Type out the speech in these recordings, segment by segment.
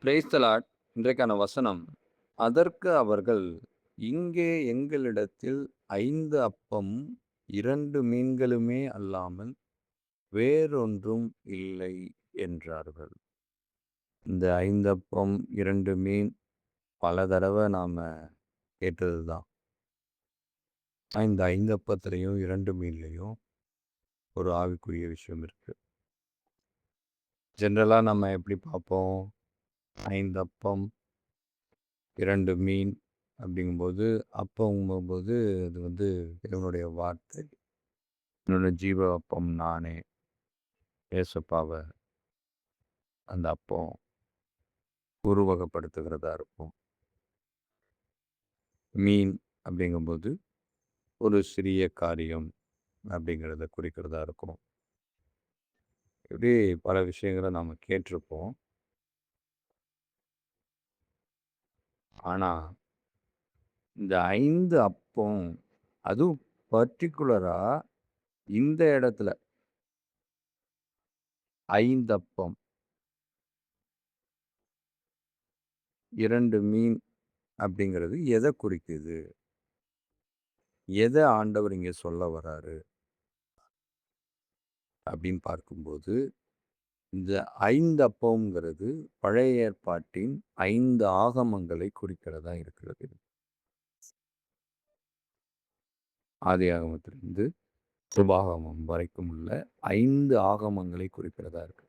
Praise the Lord. இன்றைக்கான வசனம், அதற்கு அவர்கள், இங்கே எங்களிடத்தில் 5 அப்பமும் 2 மீன்களுமே அல்லாமல் வேறொன்றும் இல்லை என்றார்கள். இந்த 5 அப்பம் 2 மீன் பல தடவ நாம கேட்டது தான். இந்த 5 அப்பத்திலயும் 2 மீன்லயும் ஒரு ஆவிக்குரிய விஷயம் இருக்கு. ஜெனரலா நம்ம எப்படி பார்ப்போம்? 5 அப்பம் 2 மீன் அப்படிங்கும்போது, அப்பங்கும்போது அது வந்து தேவனுடைய வார்த்தை. என்னோட ஜீவ அப்பம் நானே. ஏசப்பாவ அந்த அப்பம் உருவகப்படுத்துகிறதா இருக்கும். மீன் அப்படிங்கும்போது, ஒரு சிறிய காரியம் அப்படிங்கிறத குறிக்கிறதா இருக்கும். இப்படி பல விஷயங்கள நாம கேட்டிருப்போம். ஆனா, இந்த 5 அப்பம், அதுவும் பர்ட்டிகுலரா இந்த இடத்துல 5 அப்பம், 2 மீன் அப்படிங்கிறது எத குறிக்குது? எத ஆண்டவர் இங்க சொல்ல வராரு? அப்படின்னு பார்க்கும்போது, இந்த 5 அப்பம்ங்கிறது பழைய ஏற்பாட்டின் 5 ஆகமங்களை குறிக்கிறதா இருக்கிறது. ஆதியாகமத்திலிருந்து உபாகமம் வரைக்கும் உள்ள 5 ஆகமங்களை குறிக்கிறதா இருக்கு.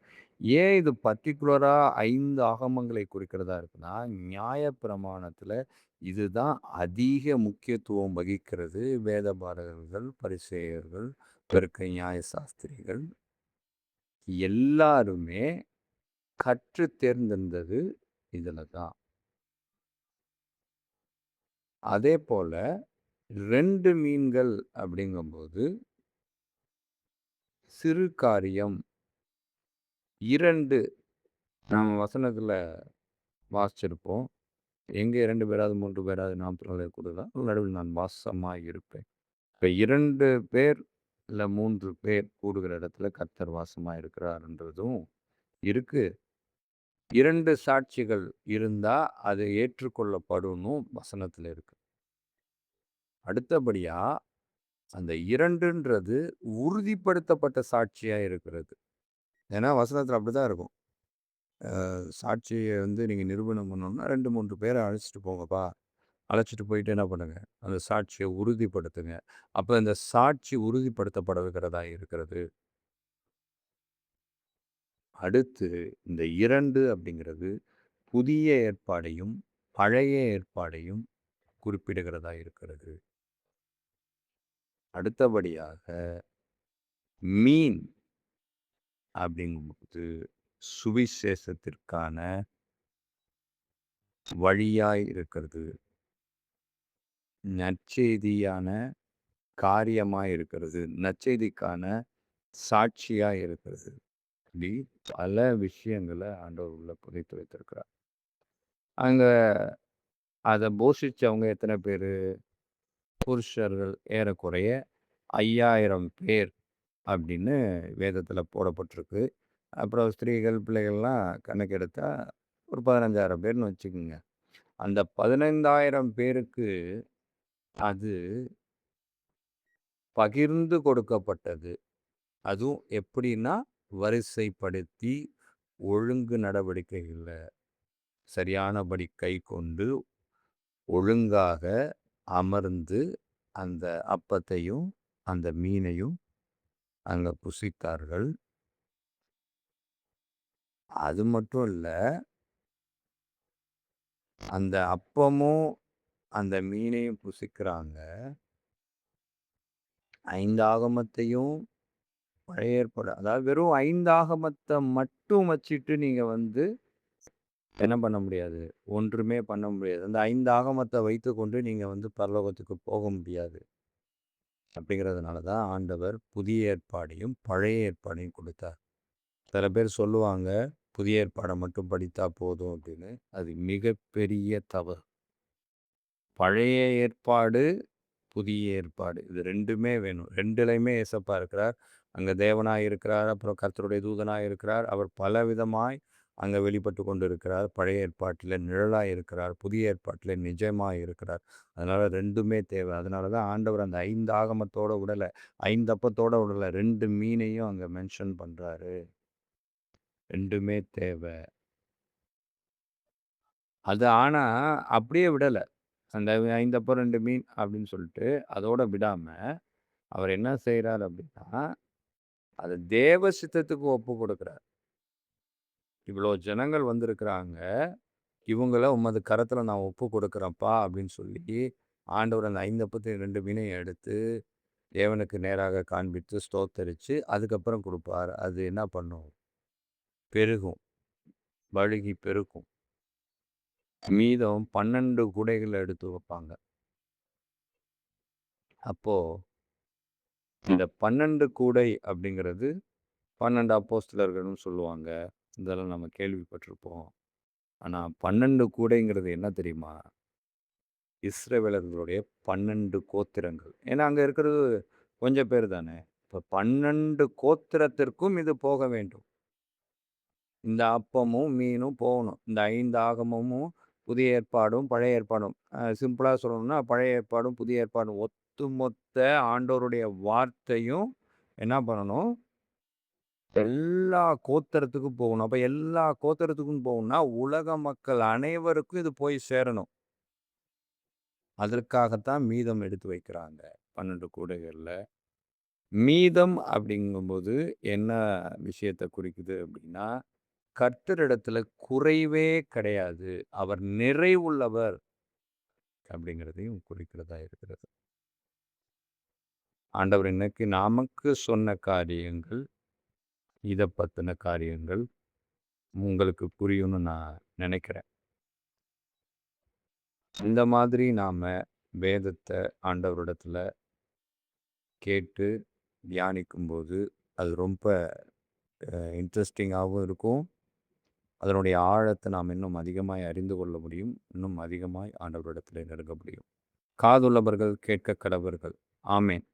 ஏன் இது பர்ட்டிகுலரா 5 ஆகமங்களை குறிக்கிறதா இருக்குன்னா, நியாயப்பிரமாணத்துல இதுதான் அதிக முக்கியத்துவம் வகிக்கிறது. வேதபாரகர்கள், பரிசேயர்கள், பெருக்க நியாய சாஸ்திரிகள் எல்லாருமே கற்று தேர்ந்தெடுத்தது இதுல தான். அதேபோல 2 மீன்கள் அப்படிங்கும்போது, சிறு காரியம் 2 நம்ம வசனத்துல வாசிச்சிருப்போம். எங்க 2 பேராவது 3 பேராவது நாம் கூடுதா நடுவில் நான் வாசமாய் இருப்பேன். இப்ப 2 பேர் இல்ல 3 பேர் கூடுகிற இடத்துல கர்த்தர் வாசமா இருக்கிறார்ன்றதும் இருக்கு. 2 சாட்சிகள் இருந்தா அது ஏற்றுக்கொள்ளப்படும்னும் வசனத்துல இருக்கு. அடுத்தபடியா அந்த 2ன்றது உறுதிப்படுத்தப்பட்ட சாட்சியா இருக்கிறது. ஏன்னா வசனத்துல அப்படிதான் இருக்கும். சாட்சிய வந்து நீங்க நிரூபணம் பண்ணணும்னா 2, 3 பேர அழைச்சிட்டு போங்கப்பா. அழைச்சிட்டு போயிட்டு என்ன பண்ணுங்க, அந்த சாட்சிய உறுதிப்படுத்துங்க. அப்ப இந்த சாட்சி உறுதிப்படுத்தப்படுகிறதா இருக்கிறது. அடுத்து இந்த 2 அப்படிங்கிறது புதிய ஏற்பாடையும், பழைய ஏற்பாடையும் குறிப்பிடுகிறதா இருக்கிறது. அடுத்தபடியாக மீன் அப்படிங்கும்போது சுவிசேஷத்திற்கான வழியாய் இருக்கிறது. நற்செய்தியான காரியமாய் இருக்கிறது. நற்செய்திக்கான சாட்சியா இருக்கிறது. இப்படி பல விஷயங்கள ஆண்டவர் உள்ள புதைத்து வைத்திருக்கிறார். அங்க அத போஷிச்சவங்க எத்தன பேரு? புருஷர்கள் ஏறக்குறைய 5000 பேர் அப்படின்னு வேதத்துல போடப்பட்டிருக்கு. அப்புறம் ஸ்திரீகள், பிள்ளைகள்லாம் கணக்கெடுத்தா ஒரு 15,000 பேர்ன்னு வச்சுக்கங்க. அந்த 15,000 பேருக்கு அது பகிர்ந்து கொடுக்கப்பட்டது. அதுவும் எப்படின்னா, வரிசைப்படுத்தி ஒழுங்கு நடவடிக்கைகள்ல சரியானபடி கைக்கொண்டு, ஒழுங்காக அமர்ந்து அந்த அப்பத்தையும், அந்த மீனையும் அங்க புசித்தார்கள். அது மட்டும் இல்ல, அந்த அப்பமும், அந்த மீனையும் புசிக்கிறாங்க. 5 ஆகமத்தையும் பழைய ஏற்பாடு அதாவது வெறும் 5 ஆகமத்த மட்டும் வச்சுட்டு நீங்க வந்து என்ன பண்ண முடியாது? ஒன்றுமே பண்ண முடியாது. அந்த 5 ஆகமத்த வைத்துக்கொண்டு நீங்க வந்து பரலோகத்துக்கு போக முடியாது. அப்படிங்கிறதுனால தான் ஆண்டவர் புதிய ஏற்பாடையும், பழைய ஏற்பாடையும் கொடுத்தார். சில பேர் சொல்லுவாங்க, புதிய ஏற்பாட மட்டும் படித்தா போதும் அப்படின்னு. அது மிகப்பெரிய தவறு. பழைய ஏற்பாடு, புதிய ஏற்பாடு இது 2மே வேணும். 2லயுமே ஏசப்பா இருக்கிறார். அங்க தேவனாய் இருக்கிறார். அப்புறம் கர்த்தருடைய தூதனாய் இருக்கிறார். அவர் பலவிதமாய் அங்க வெளிப்பட்டு கொண்டு இருக்கிறார். பழைய ஏற்பாட்டில நிழலாய் இருக்கிறார். புதிய ஏற்பாட்டில நிஜமாய் இருக்கிறார். அதனால 2மே தேவை. அதனால தான் ஆண்டவர் அந்த 5 ஆகமத்தோட விடல. 5 அப்பத்தோட விடல. 2 மீனையும் அங்க மென்ஷன் பண்றாரு. 2மே தேவ. அது ஆனா அப்படியே விடல. அந்த 5 அப்பம் 2 மீன் அப்படின்னு சொல்லிட்டு, அதோட விடாம, அவர் என்ன செய்றார் அப்படின்னா, அத தேவ சித்தத்துக்கு ஒப்பு கொடுக்கிறார். இவ்வளோ ஜனங்கள் வந்திருக்கிறாங்க. இவங்கள உமது கரத்துல நான் ஒப்பு கொடுக்கிறேன்ப்பா அப்படின்னு சொல்லி, ஆண்டவர் அந்த 5 அப்பத்தையும் 2 மீனையும் எடுத்து, தேவனுக்கு நேராக காண்பித்து ஸ்தோத்தரிச்சு, அதுக்கப்புறம் குடுப்பார். அது என்ன பண்ணும்? பெருகும். வழுகி பெருகும். மீதம் 12 குடைகள எடுத்து வைப்பாங்க. அப்போ இந்த 12 கூடை அப்படிங்கிறது 12 அப்போஸ்தலர்கள்னு சொல்லுவாங்க. இதெல்லாம் நம்ம கேள்விப்பட்டிருப்போம். ஆனா 12 கூடைங்கிறது என்ன தெரியுமா? இஸ்ரவேலர்களுடைய 12 கோத்திரங்கள். ஏன்னா அங்க இருக்கிறது கொஞ்சம் பேர் தானே. இப்ப 12 கோத்திரத்திற்கும் இது போக வேண்டும். இந்த அப்பமும், மீனும் போகணும். இந்த 5 ஆகமமும், புதிய ஏற்பாடும், பழைய ஏற்பாடும். சிம்பிளா சொல்லணும்னா, பழைய ஏற்பாடும், புதிய ஏற்பாடும் ஒட்டுமொத்த ஆண்டவருடைய வார்த்தையும் என்ன பண்ணணும்? எல்லா கோத்திரத்துக்கும் போகணும். அப்ப எல்லா கோத்திரத்துக்கும் போகணும்னா, உலக மக்கள் அனைவருக்கும் இது போய் சேரணும். அதற்காகத்தான் மீதம் எடுத்து வைக்கிறாங்க. 12 கூடைகள்ல. மீதம் அப்படிங்கும்போது என்ன விஷயத்த குறிக்குது அப்படின்னா, கர்த்தரிடத்துல குறைவே கிடையாது. அவர் நிறைவுள்ளவர் அப்படிங்கிறதையும் குறிக்கிறதா இருக்கிறது. ஆண்டவர் இன்னைக்கு நமக்கு சொன்ன காரியங்கள், இத பத்தின காரியங்கள் உங்களுக்கு புரியும்னு நான் நினைக்கிறேன். இந்த மாதிரி நாம வேதத்த ஆண்டவரிடத்துல கேட்டு தியானிக்கும்போது, அது ரொம்ப இன்ட்ரஸ்டிங்காவும் இருக்கும். அதனுடைய ஆழத்த நாம் இன்னும் அதிகமாய் அறிந்து கொள்ள முடியும். இன்னும் அதிகமாய் ஆண்டவரிடத்திலே நெருங்க முடியும். காதுள்ளவர்கள் கேட்க கடவர்கள். ஆமென்.